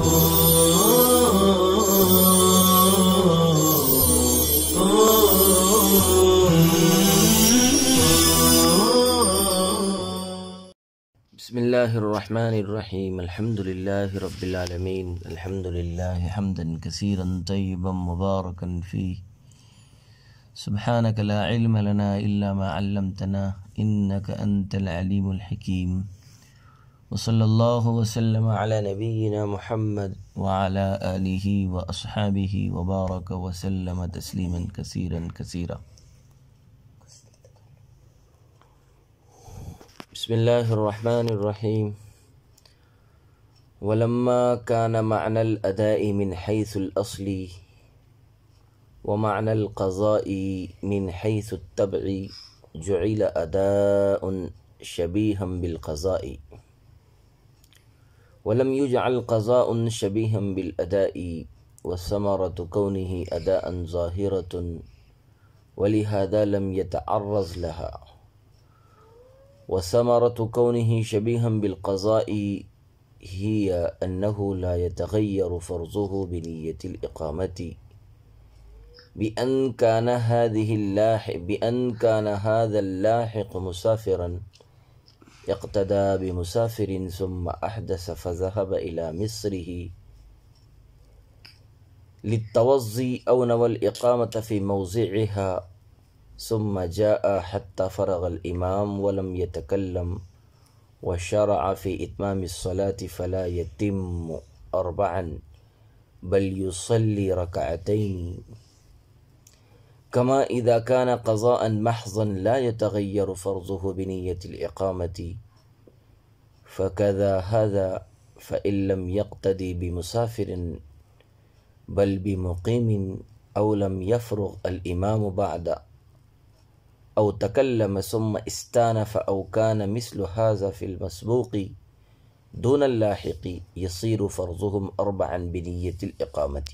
بسم اللہ الرحمن الرحیم الحمد للہ رب العالمین الحمد للہ حمدا کثیرا طیبا مبارکا فیہ سبحانک لا علم لنا الا ما علمتنا انک انت العلیم الحکیم وصلی اللہ وسلم علی نبینا محمد وعلی آلہ واصحابہ وبارک وسلم تسلیما کثیرا کثیرا. بسم اللہ الرحمن الرحیم. ولما كان معنى الأداء من حيث الأصل ومعنى القضاء من حيث التبع جعل أداء شبيها بالقضاء ولم يجعل قضاء شبيها بالأداء والثمرة كونه أداء ظاهرة ولهذا لم يتعرض لها، وثمرة كونه شبيها بالقضاء هي أنه لا يتغير فرضه بنية الإقامة بأن كان هذا اللاحق مسافرا اقتدى بمسافر ثم أحدث فذهب إلى مصره للتوضي أو نوى الإقامة في موضعها ثم جاء حتى فرغ الإمام ولم يتكلم وشرع في إتمام الصلاة فلا يتم 4 بل يصلي 2 كما إذا كان قضاء محضا لا يتغير فرضه بنية الإقامة فكذا هذا فإن لم يقتدي بمسافر بل بمقيم أو لم يفرغ الإمام بعد أو تكلم ثم استانف أو كان مثل هذا في المسبوق دون اللاحق يصير فرضهم 4 بنية الإقامة.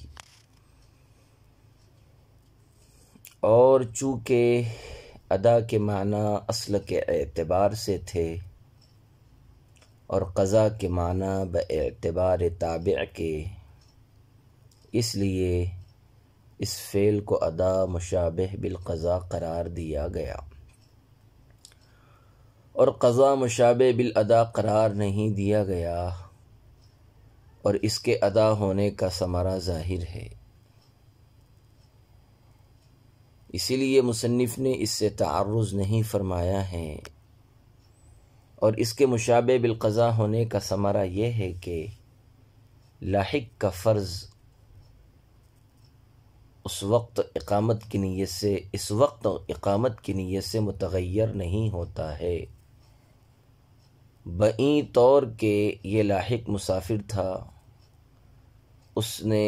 اور چونکہ ادا کے معنی اصل کے اعتبار سے تھے اور قضا کے معنی باعتبار تابع کے، اس لیے اس فعل کو ادا مشابہ بالقضاء قرار دیا گیا، اور قضا مشابہ بالادا قرار نہیں دیا گیا، اور اس کے ادا ہونے کا ثمرہ ظاہر ہے. اسی لیے مصنف نے اس سے تعرض نہیں فرمایا ہے، اور اس کے مشابہ بالقضاء ہونے کا ثمرہ یہ ہے کہ لاحق کا فرض اس وقت اقامت کی نیت سے متغیر نہیں ہوتا ہے، بئیں طور کہ یہ لاحق مسافر تھا، اس نے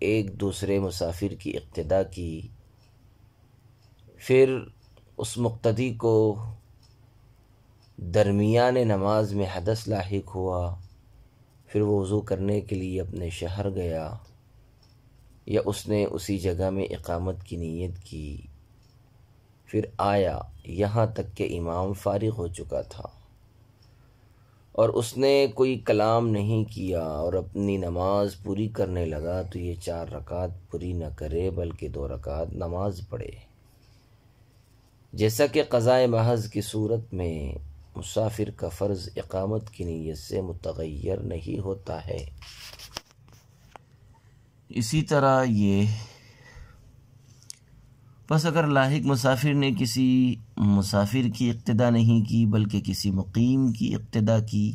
ایک دوسرے مسافر کی اقتدا کی، پھر اس مقتدی کو درمیان نماز میں حدث لاحق ہوا، پھر وہ وضو کرنے کے لیے اپنے شہر گیا، یا اس نے اسی جگہ میں اقامت کی نیت کی، پھر آیا یہاں تک کہ امام فارغ ہو چکا تھا، اور اس نے کوئی کلام نہیں کیا اور اپنی نماز پوری کرنے لگا، تو یہ 4 رکعت پوری نہ کرے بلکہ 2 رکعت نماز پڑھے. جیسا کہ قضاء محض کی صورت میں مسافر کا فرض اقامت کی نیت سے متغیر نہیں ہوتا ہے، اسی طرح یہ پس اگر لاحق مسافر نے کسی مسافر کی اقتدا نہیں کی بلکہ کسی مقیم کی اقتدا کی،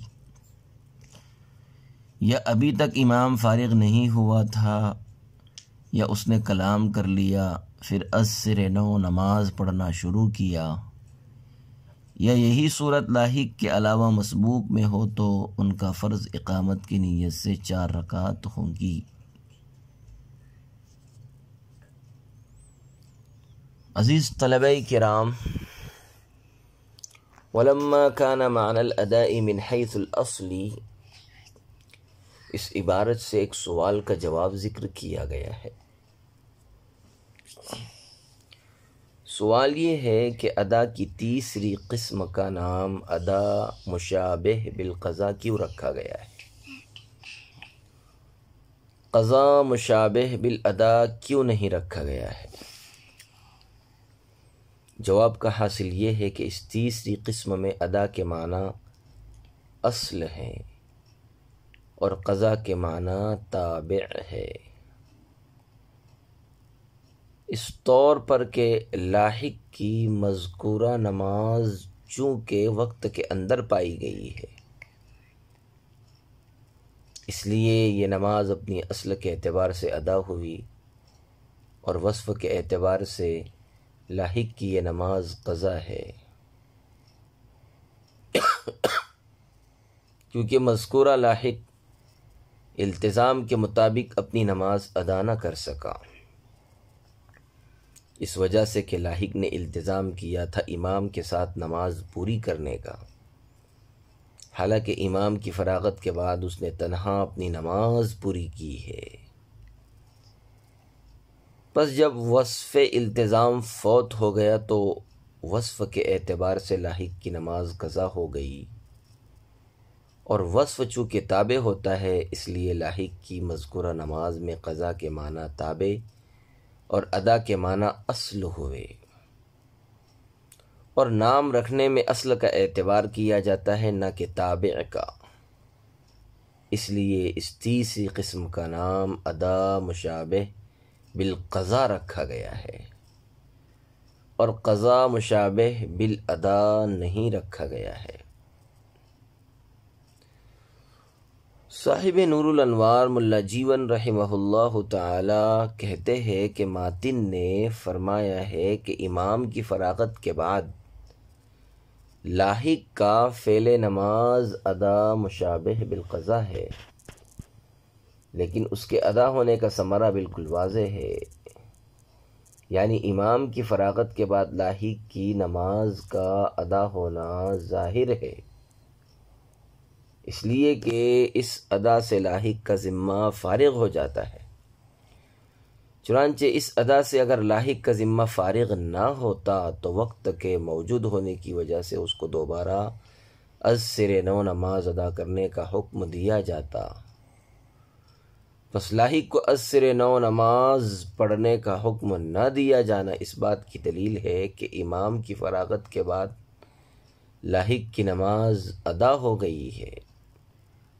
یا ابھی تک امام فارغ نہیں ہوا تھا، یا اس نے کلام کر لیا پھر از سر نو نماز پڑھنا شروع کیا، یا یہی صورت لاحق کے علاوہ مسبوق میں ہو، تو ان کا فرض اقامت کی نیت سے 4 رکعت ہوں گی. عزیز طلبہ کرام، ولما كان معنى الاداء من حيث الاصل، اس عبارت سے ایک سوال کا جواب ذکر کیا گیا ہے. سوال یہ ہے کہ ادا کی تیسری قسم کا نام ادا مشابہ بالقضاء کیوں رکھا گیا ہے؟ قضا مشابہ بالادا کیوں نہیں رکھا گیا ہے؟ جواب کا حاصل یہ ہے کہ اس تیسری قسم میں ادا کے معنی اصل ہے اور قضا کے معنی تابع ہے، اس طور پر کہ لاحق کی مذکورہ نماز چونکہ وقت کے اندر پائی گئی ہے، اس لیے یہ نماز اپنی اصل کے اعتبار سے ادا ہوئی، اور وصف کے اعتبار سے لاحق کی یہ نماز قضا ہے، کیونکہ مذکورہ لاحق التزام کے مطابق اپنی نماز ادا نہ کر سکا، اس وجہ سے کہ لاحق نے التزام کیا تھا امام کے ساتھ نماز پوری کرنے کا، حالانکہ امام کی فراغت کے بعد اس نے تنہا اپنی نماز پوری کی ہے۔ پس جب وصف التزام فوت ہو گیا تو وصف کے اعتبار سے لاحق کی نماز قضا ہو گئی، اور وصف چونکہ تابع ہوتا ہے اس لیے لاحق کی مذکورہ نماز میں قضا کے معنی تابع اور ادا کے معنی اصل ہوئے، اور نام رکھنے میں اصل کا اعتبار کیا جاتا ہے نہ کہ تابع کا، اس لیے اس تیسری قسم کا نام ادا مشابہ بالقضا رکھا گیا ہے، اور قضا مشابہ بالادا نہیں رکھا گیا ہے۔ صاحب نور الانوار ملا جیون رحمہ اللہ تعالی کہتے ہیں کہ ماتن نے فرمایا ہے کہ امام کی فراغت کے بعد لاحق کا فعل نماز ادا مشابہ بالقضا ہے، لیکن اس کے ادا ہونے کا ثمرہ بالکل واضح ہے، یعنی امام کی فراغت کے بعد لاحق کی نماز کا ادا ہونا ظاہر ہے، اس لیے کہ اس ادا سے لاحق کا ذمہ فارغ ہو جاتا ہے۔ چنانچہ اس ادا سے اگر لاحق کا ذمہ فارغ نہ ہوتا تو وقت کے موجود ہونے کی وجہ سے اس کو دوبارہ از سر نو نماز ادا کرنے کا حکم دیا جاتا، پس لاحق کو از سر نو نماز پڑھنے کا حکم نہ دیا جانا اس بات کی دلیل ہے کہ امام کی فراغت کے بعد لاحق کی نماز ادا ہو گئی ہے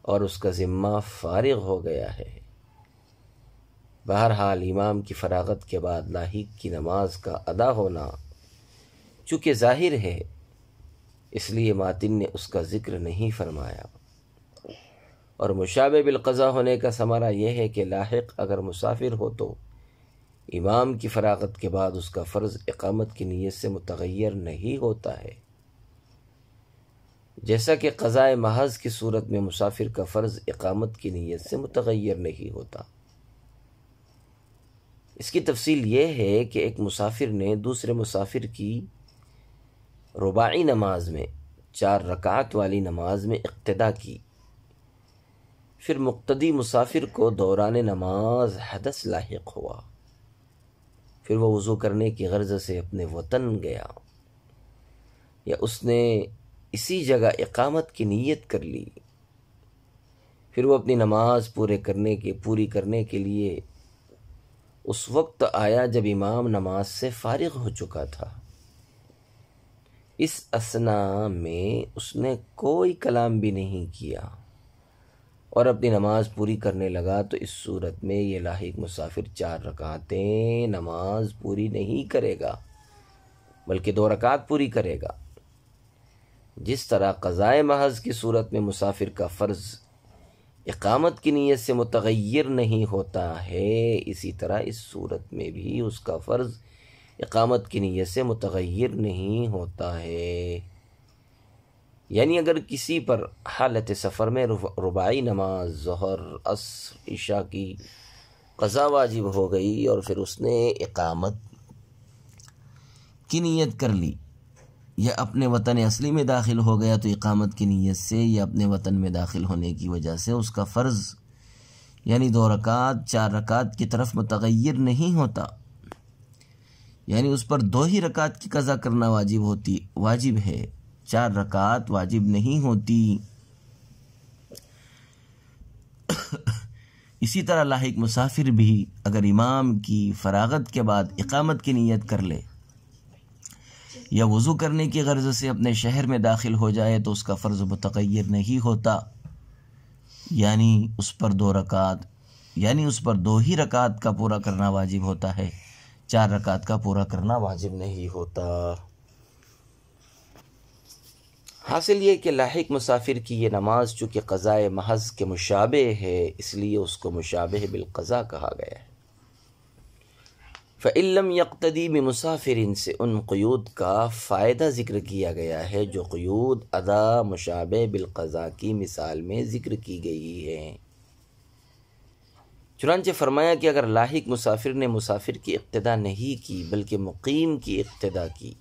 اور اس کا ذمہ فارغ ہو گیا ہے۔ بہرحال امام کی فراغت کے بعد لاحق کی نماز کا ادا ہونا چونکہ ظاہر ہے اس لیے ماتن نے اس کا ذکر نہیں فرمایا، اور مشابہ بالقضا ہونے کا ثمرہ یہ ہے کہ لاحق اگر مسافر ہو تو امام کی فراغت کے بعد اس کا فرض اقامت کی نیت سے متغیر نہیں ہوتا ہے، جیسا کہ قضاء محض کی صورت میں مسافر کا فرض اقامت کی نیت سے متغیر نہیں ہوتا۔ اس کی تفصیل یہ ہے کہ ایک مسافر نے دوسرے مسافر کی رباعی نماز میں 4 رکعت والی نماز میں اقتدا کی، پھر مقتدی مسافر کو دوران نماز حدث لاحق ہوا، پھر وہ وضو کرنے کی غرض سے اپنے وطن گیا، یا اس نے اسی جگہ اقامت کی نیت کر لی، پھر وہ اپنی نماز پوری کرنے کے لیے اس وقت آیا جب امام نماز سے فارغ ہو چکا تھا، اس اثناء میں اس نے کوئی کلام بھی نہیں کیا اور اپنی نماز پوری کرنے لگا، تو اس صورت میں یہ لاحق مسافر 4 رکعتیں نماز پوری نہیں کرے گا بلکہ 2 رکعت پوری کرے گا۔ جس طرح قضاء محض کی صورت میں مسافر کا فرض اقامت کی نیت سے متغیر نہیں ہوتا ہے، اسی طرح اس صورت میں بھی اس کا فرض اقامت کی نیت سے متغیر نہیں ہوتا ہے، یعنی اگر کسی پر حالت سفر میں رباعی نماز ظہر عصر عشاء کی قضا واجب ہو گئی اور پھر اس نے اقامت کی نیت کر لی، یا اپنے وطن اصلی میں داخل ہو گیا تو اقامت کی نیت سے یا اپنے وطن میں داخل ہونے کی وجہ سے اس کا فرض یعنی 2 رکعت 4 رکعت کی طرف متغیر نہیں ہوتا، یعنی اس پر 2 ہی رکعت کی قضا کرنا واجب ہے، 4 رکعت واجب نہیں ہوتی۔ اسی طرح لاحق مسافر بھی اگر امام کی فراغت کے بعد اقامت کی نیت کر لے یا وضو کرنے کی غرض سے اپنے شہر میں داخل ہو جائے تو اس کا فرض متغیر نہیں ہوتا، یعنی اس پر 2 ہی رکعت کا پورا کرنا واجب ہوتا ہے، 4 رکعت کا پورا کرنا واجب نہیں ہوتا۔ حاصل یہ کہ لاحق مسافر کی یہ نماز چونکہ قضاء محض کے مشابہ ہے، اس لیے اس کو مشابہ بالقضاء کہا گیا ہے۔ فَإِن لَّمْ يَقْتَدِي بِمُسَافِرٍ سے ان قیود کا فائدہ ذکر کیا گیا ہے جو قیود ادا مشابہ بالقضاء کی مثال میں ذکر کی گئی ہے۔ چنانچہ فرمایا کہ اگر لاحق مسافر نے مسافر کی اقتدا نہیں کی بلکہ مقیم کی اقتدا کی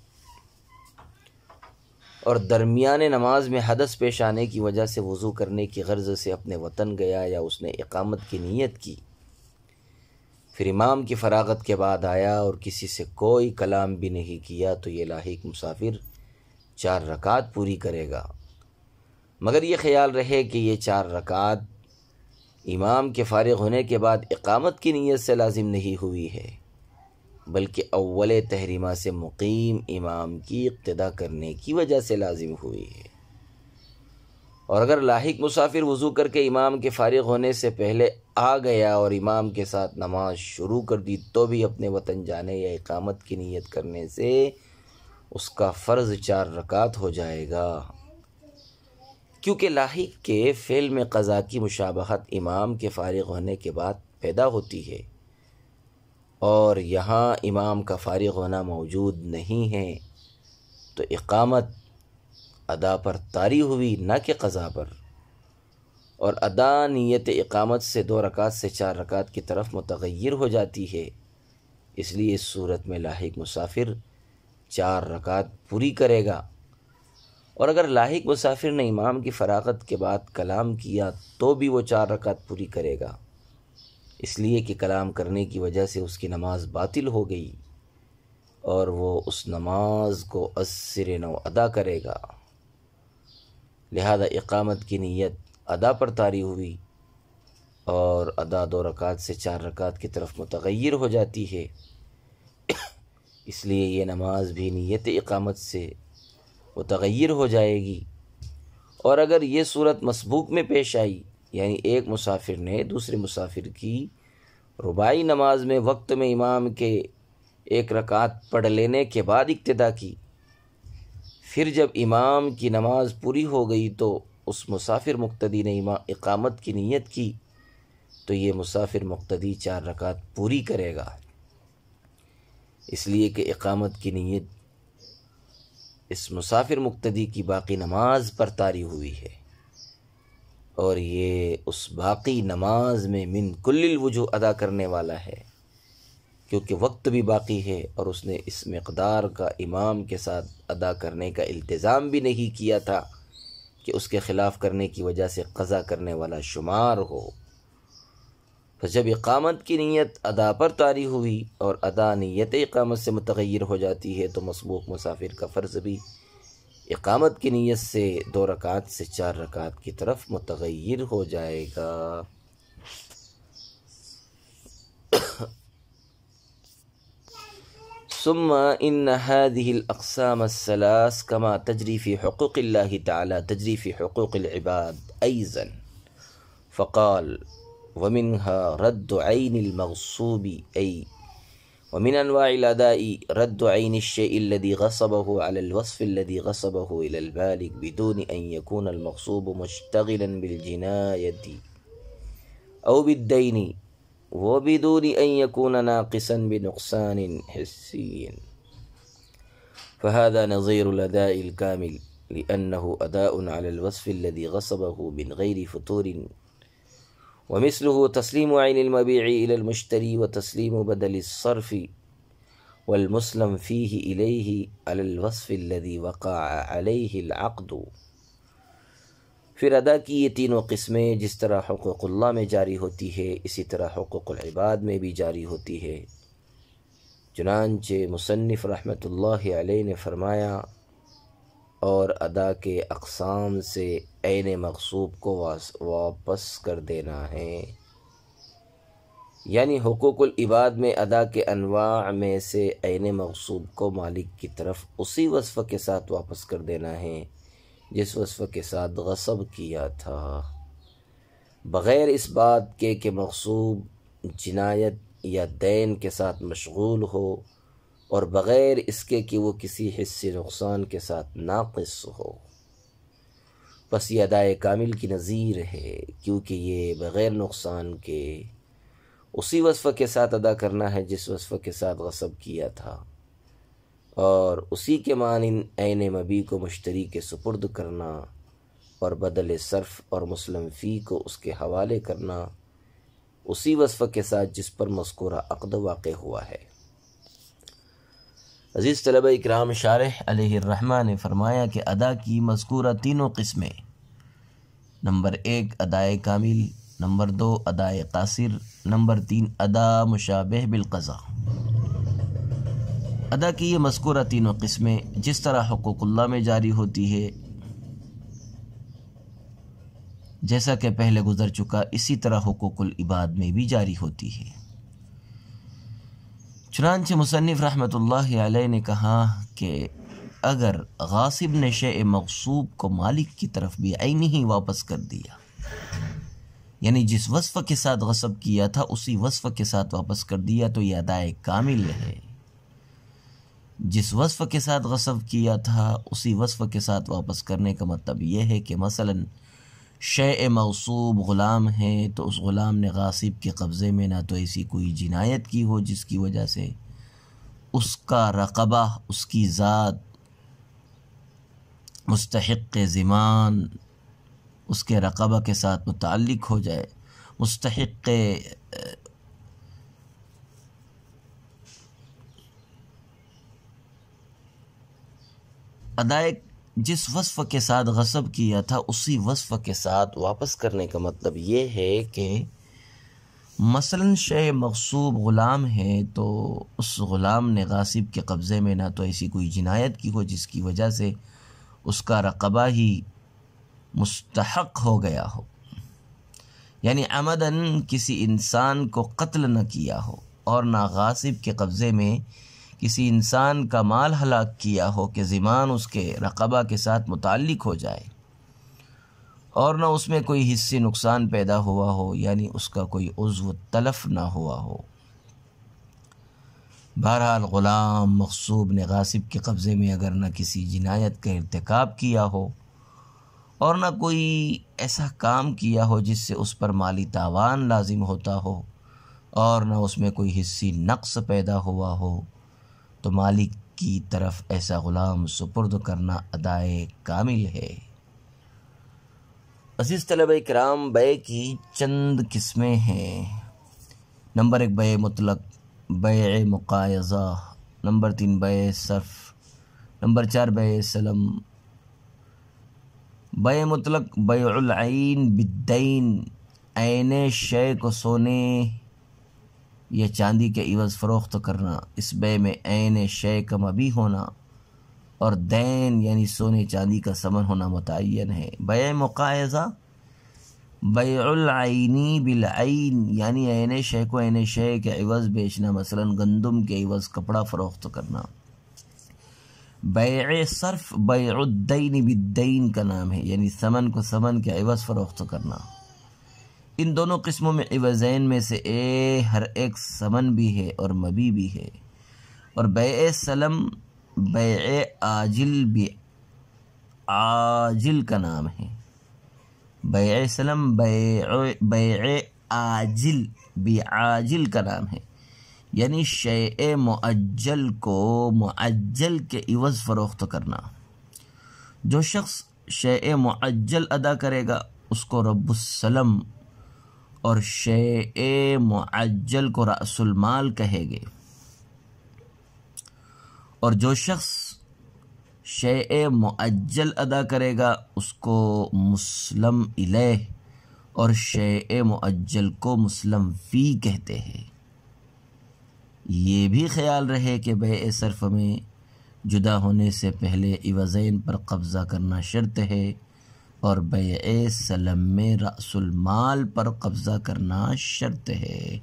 اور درمیان نماز میں حدث پیش آنے کی وجہ سے وضو کرنے کی غرض سے اپنے وطن گیا یا اس نے اقامت کی نیت کی، پھر امام کی فراغت کے بعد آیا اور کسی سے کوئی کلام بھی نہیں کیا تو یہ لاحق مسافر 4 رکعت پوری کرے گا، مگر یہ خیال رہے کہ یہ 4 رکعت امام کے فارغ ہونے کے بعد اقامت کی نیت سے لازم نہیں ہوئی ہے بلکہ اول تحریمہ سے مقیم امام کی اقتدا کرنے کی وجہ سے لازم ہوئی ہے۔ اور اگر لاحق مسافر وضو کر کے امام کے فارغ ہونے سے پہلے آ گیا اور امام کے ساتھ نماز شروع کر دی تو بھی اپنے وطن جانے یا اقامت کی نیت کرنے سے اس کا فرض 4 رکعت ہو جائے گا، کیونکہ لاحق کے فعل میں قضا کی مشابہت امام کے فارغ ہونے کے بعد پیدا ہوتی ہے، اور یہاں امام کا فارغ ہونا موجود نہیں ہے تو اقامت ادا پر طاری ہوئی نہ کہ قضا پر، اور ادا نیت اقامت سے 2 رکعت سے 4 رکعت کی طرف متغیر ہو جاتی ہے، اس لیے اس صورت میں لاحق مسافر 4 رکعت پوری کرے گا۔ اور اگر لاحق مسافر نے امام کی فراغت کے بعد کلام کیا تو بھی وہ 4 رکعت پوری کرے گا، اس لیے کہ کلام کرنے کی وجہ سے اس کی نماز باطل ہو گئی اور وہ اس نماز کو از سر نو ادا کرے گا، لہذا اقامت کی نیت ادا پر طاری ہوئی اور ادا 2 رکعت سے 4 رکعت کی طرف متغیر ہو جاتی ہے، اس لیے یہ نماز بھی نیت اقامت سے متغیر ہو جائے گی۔ اور اگر یہ صورت مسبوق میں پیش آئی، یعنی ایک مسافر نے دوسرے مسافر کی رباعی نماز میں وقت میں امام کے 1 رکعت پڑھ لینے کے بعد اقتدا کی، پھر جب امام کی نماز پوری ہو گئی تو اس مسافر مقتدی نے اقامت کی نیت کی تو یہ مسافر مقتدی 4 رکعت پوری کرے گا، اس لیے کہ اقامت کی نیت اس مسافر مقتدی کی باقی نماز پر طاری ہوئی ہے، اور یہ اس باقی نماز میں من کل الوجوہ ادا کرنے والا ہے، کیونکہ وقت بھی باقی ہے اور اس نے اس مقدار کا امام کے ساتھ ادا کرنے کا التزام بھی نہیں کیا تھا کہ اس کے خلاف کرنے کی وجہ سے قضا کرنے والا شمار ہو۔ تو جب اقامت کی نیت ادا پر طاری ہوئی اور ادا نیت اقامت سے متغیر ہو جاتی ہے تو مسبوق مسافر کا فرض بھی اقامت کی نیت سے 2 رکعت سے 4 رکعت کی طرف متغیر ہو جائے گا۔ ثم ان هذه الاقسام الثلاث كما تجري في حقوق الله تعالى تجري في حقوق العباد ايضا، فقال ومنها رد عين المغصوب، اي ومن انواع الاداء رد عين الشيء الذي غصبه على الوصف الذي غصبه الى البالغ بدون ان يكون المغصوب مشتغلا بالجناية او بالدين وبدون أن يكون ناقصا بنقصان حسي، فهذا نظير الأداء الكامل لأنه أداء على الوصف الذي غصبه من غير فتور، ومثله تسليم عين المبيع إلى المشتري وتسليم بدل الصرف والمسلم فيه إليه على الوصف الذي وقع عليه العقد۔ پھر ادا کی یہ تینوں قسمیں جس طرح حقوق اللہ میں جاری ہوتی ہے اسی طرح حقوق العباد میں بھی جاری ہوتی ہے۔ چنانچہ مصنف رحمۃ اللہ علیہ نے فرمایا، اور ادا کے اقسام سے عین مغصوب کو واپس کر دینا ہے۔ یعنی حقوق العباد میں ادا کے انواع میں سے عین مغصوب کو مالک کی طرف اسی وصف کے ساتھ واپس کر دینا ہے جس وصف کے ساتھ غصب کیا تھا، بغیر اس بات کے کہ مغصوب جنایت یا دین کے ساتھ مشغول ہو، اور بغیر اس کے کہ وہ کسی حصے نقصان کے ساتھ ناقص ہو۔ پس یہ ادائے کامل کی نظیر ہے، کیونکہ یہ بغیر نقصان کے اسی وصف کے ساتھ ادا کرنا ہے جس وصف کے ساتھ غصب کیا تھا، اور اسی کے مانند عین مبیع کو مشتری کے سپرد کرنا اور بدل صرف اور مسلم فی کو اس کے حوالے کرنا اسی وصف کے ساتھ جس پر مذکورہ عقد واقع ہوا ہے۔ عزیز طلبہ اکرام، شارح علیہ الرحمہ نے فرمایا کہ ادا کی مذکورہ تینوں قسمیں، نمبر 1 ادائے کامل، نمبر 2 ادائے قاصر، نمبر 3 ادا مشابہ بالقضاء۔ ادا کی یہ مذکورہ تینوں قسمیں جس طرح حقوق اللہ میں جاری ہوتی ہے، جیسا کہ پہلے گزر چکا، اسی طرح حقوق العباد میں بھی جاری ہوتی ہے۔ چنانچہ مصنف رحمۃ اللہ علیہ نے کہا کہ اگر غاصب نے شیء مغصوب کو مالک کی طرف بعینہ ہی واپس کر دیا، یعنی جس وصف کے ساتھ غصب کیا تھا اسی وصف کے ساتھ واپس کر دیا، تو یہ ادائے کامل ہے۔ جس وصف کے ساتھ غصب کیا تھا اسی وصف کے ساتھ واپس کرنے کا مطلب یہ ہے کہ مثلا شیء مغصوب غلام ہے تو اس غلام نے غاصب کے قبضے میں نہ تو ایسی کوئی جنایت کی ہو جس کی وجہ سے اس کا رقبہ، اس کی ذات مستحق ضمان اس کے رقبہ کے ساتھ متعلق ہو جائے، مستحق ادائے جس وصف کے ساتھ غصب کیا تھا اسی وصف کے ساتھ واپس کرنے کا مطلب یہ ہے کہ مثلا شیء مغصوب غلام ہے تو اس غلام نے غاصب کے قبضے میں نہ تو ایسی کوئی جنایت کی ہو جس کی وجہ سے اس کا رقبہ ہی مستحق ہو گیا ہو، یعنی عمداً کسی انسان کو قتل نہ کیا ہو، اور نہ غاصب کے قبضے میں کسی انسان کا مال ہلاک کیا ہو کہ ضمان اس کے رقبہ کے ساتھ متعلق ہو جائے، اور نہ اس میں کوئی حصی نقصان پیدا ہوا ہو، یعنی اس کا کوئی عضو تلف نہ ہوا ہو۔ بہرحال غلام مغصوب نے غاصب کے قبضے میں اگر نہ کسی جنایت کا ارتکاب کیا ہو اور نہ کوئی ایسا کام کیا ہو جس سے اس پر مالی تاوان لازم ہوتا ہو، اور نہ اس میں کوئی حصی نقص پیدا ہوا ہو، تو مالک کی طرف ایسا غلام سپرد کرنا ادائے کامل ہے۔ عزیز طلبہ اکرام، بیع کی چند قسمیں ہیں۔ نمبر 1 بیع مطلق، بیع مقایضہ، نمبر 3 بیع صرف، نمبر 4 بیع سلم۔ بیع مطلق بیع العین بالدین، عین شے کو سونے یا چاندی کے عوض فروخت کرنا، اس بیع میں عین شے کا مبیع ہونا اور دین یعنی سونے چاندی کا ثمن ہونا متعین ہے۔ بیع مقایضہ بیع العینی بالعین، یعنی عین شے کو عین شے کے عوض بیچنا، مثلا گندم کے عوض کپڑا فروخت کرنا۔ بیع صرف بیع الدین بالدین کا نام ہے، یعنی ثمن کو ثمن کے عوض فروخت کرنا۔ ان دونوں قسموں میں عوضین میں سے ہر ایک ثمن بھی ہے اور مبیع بھی ہے۔ اور بیع سلم بیع عاجل بعاجل کا نام ہے۔ بیع سلم بیع عاجل بعاجل کا نام ہے، یعنی شیء معجل کو معجل کے عوض فروخت کرنا۔ جو شخص شیء معجل ادا کرے گا اس کو رب السلم اور شیء معجل کو رأس المال کہے گے، اور جو شخص شیء معجل ادا کرے گا اس کو مسلم الیہ اور شیء معجل کو مسلم فی کہتے ہیں۔ یہ بھی خیال رہے کہ بیع صرف میں جدا ہونے سے پہلے عوضین پر قبضہ کرنا شرط ہے، اور بیع سلم میں رأس المال پر قبضہ کرنا شرط ہے۔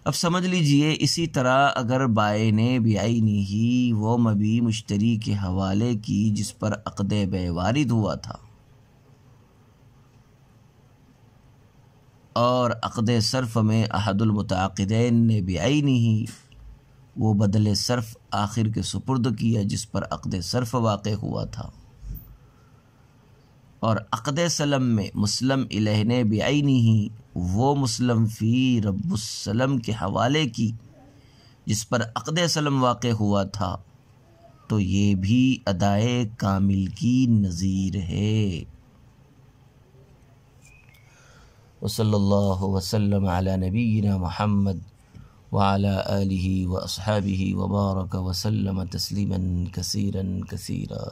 اب سمجھ لیجئے اسی طرح اگر بائع نے بعینہ ہی وہ مبیع مشتری کے حوالے کی جس پر عقد بیع وارد ہوا تھا اور عقد صرف میں احد المتعاقدین نے بعینہ ہی وہ بدل صرف آخر کے سپرد کیا جس پر عقد صرف واقع ہوا تھا، اور عقد سلم میں مسلم الیہ نے بعینہ ہی وہ مسلم فی رب السلم کے حوالے کی جس پر عقد سلم واقع ہوا تھا، تو یہ بھی ادائے کامل کی نظیر ہے۔ وصلی اللہ وسلم علی نبینا محمد وعلی آلہ واصحابہ وبارک وسلم تسلیما کثیرا کثیرا۔